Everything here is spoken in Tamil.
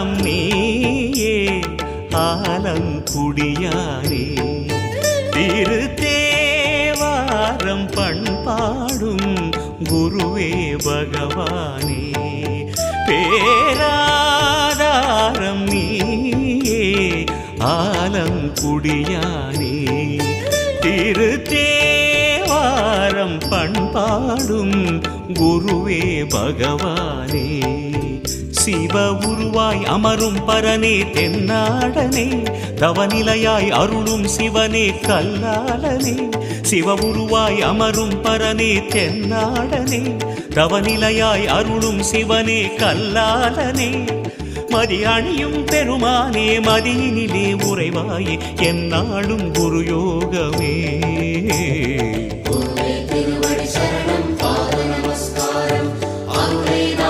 ஆதாரம் நீயே ஆலங்குடியானே திருத்தேவாரம் பண்பாடும் குருவே பகவானே பேராதாரம் நீயே ஆலங்குடியானே திருத்தேவாரம் பண்பாடும் குருவே பகவானே சிவ உருவாய் அமரும் பரனே தென்னாடனே தவநிலையாய் அருளும் சிவனே கல்லாளனே சிவ உருவாய் அமரும் பரனே தென்னாடனே தவநிலையாய் அருளும் சிவனே கல்லாளனே மதி அணியும் பெருமானே மதியினிலே உறைவாயே என்னாலும் குரு யோகமே